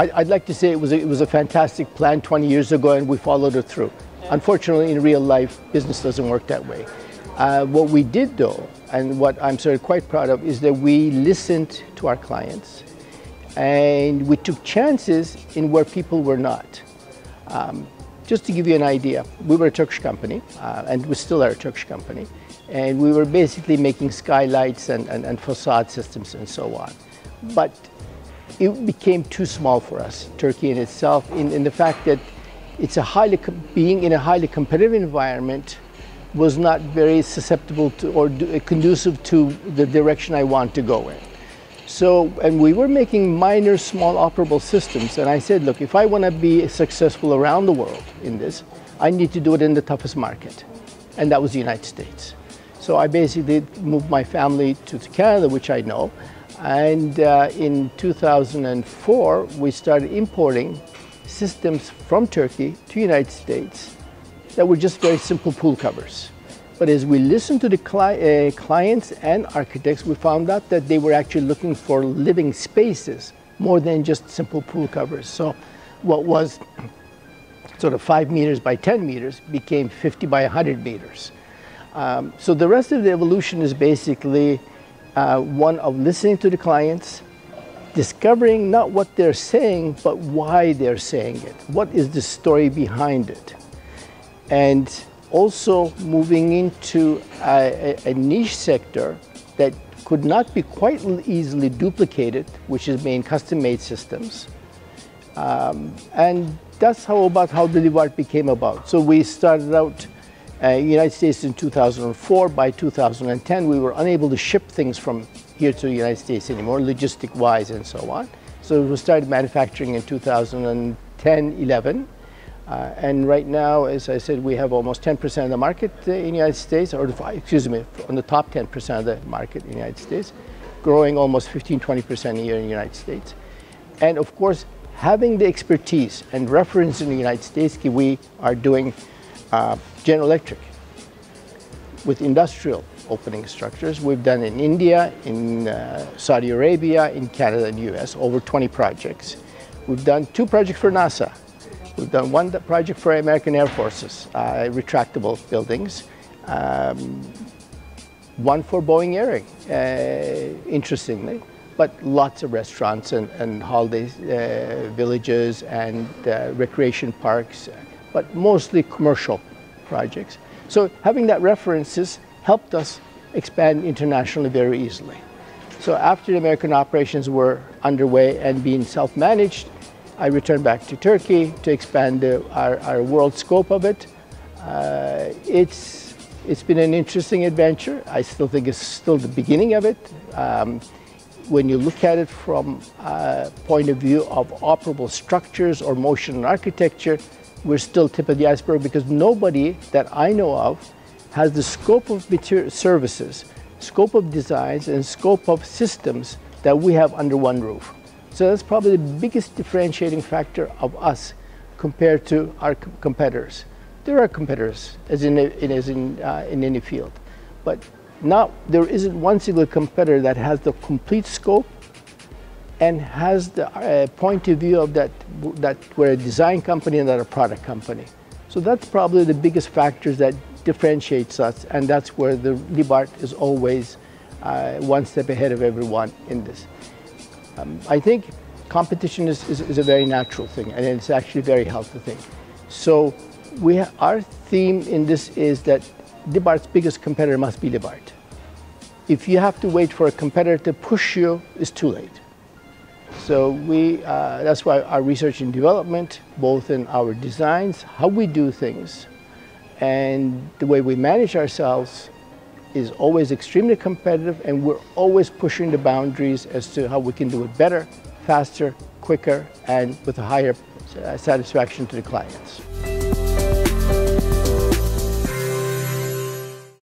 I'd like to say it was a fantastic plan 20 years ago, and we followed it through. Unfortunately, in real life, business doesn't work that way. What we did, though, and what I'm sort of quite proud of, is that we listened to our clients, and we took chances in where people were not. Just to give you an idea, we were a Turkish company, and we still are a Turkish company, and we were basically making skylights and facade systems and so on. But it became too small for us, Turkey in itself, in the fact that it's being in a highly competitive environment was not very susceptible to or conducive to the direction I want to go in. So, and we were making minor, small operable systems, and I said, look, if I want to be successful around the world in this, I need to do it in the toughest market, and that was the United States. So I basically moved my family to Canada, which I know, and in 2004, we started importing systems from Turkey to the United States that were just very simple pool covers. But as we listened to the clients and architects, we found out that they were actually looking for living spaces more than just simple pool covers. So what was sort of 5 meters by 10 meters became 50 by 100 meters. So the rest of the evolution is basically one of listening to the clients, discovering not what they're saying, but why they're saying it. What is the story behind it? And also moving into a niche sector that could not be quite easily duplicated, which is main custom-made systems. And that's how the Libart became about. So we started out United States in 2004. By 2010, we were unable to ship things from here to the United States anymore, logistic-wise and so on. So we started manufacturing in 2010-11. And right now, as I said, we have almost 10% of the market in the United States, or excuse me, on the top 10% of the market in the United States, growing almost 15–20% a year in the United States. And of course, having the expertise and reference in the United States, we are doing General Electric with industrial opening structures. We've done in India, in Saudi Arabia, in Canada and US, over 20 projects. We've done 2 projects for NASA. We've done 1 project for American Air Forces, retractable buildings. 1 for Boeing Airing, interestingly, but lots of restaurants and holiday villages and recreation parks, but mostly commercial projects. So having that references helped us expand internationally very easily. So after the American operations were underway and being self-managed, I returned back to Turkey to expand our world scope of it. It's been an interesting adventure. I still think it's still the beginning of it. When you look at it from a point of view of operable structures or motion and architecture, we're still tip of the iceberg, because nobody that I know of has the scope of services, scope of designs, and scope of systems that we have under one roof. So that's probably the biggest differentiating factor of us compared to our competitors. There are competitors, as in any field, but there isn't one single competitor that has the complete scope and has the point of view of that we're a design company and not a product company. So that's probably the biggest factors that differentiates us, and that's where the Libart is always one step ahead of everyone in this. I think competition is a very natural thing, and it's actually a very healthy thing. So our theme in this is that Libart's biggest competitor must be Libart. If you have to wait for a competitor to push you, it's too late. So that's why our research and development, both in our designs, how we do things, and the way we manage ourselves, is always extremely competitive, and we're always pushing the boundaries as to how we can do it better, faster, quicker, and with a higher satisfaction to the clients.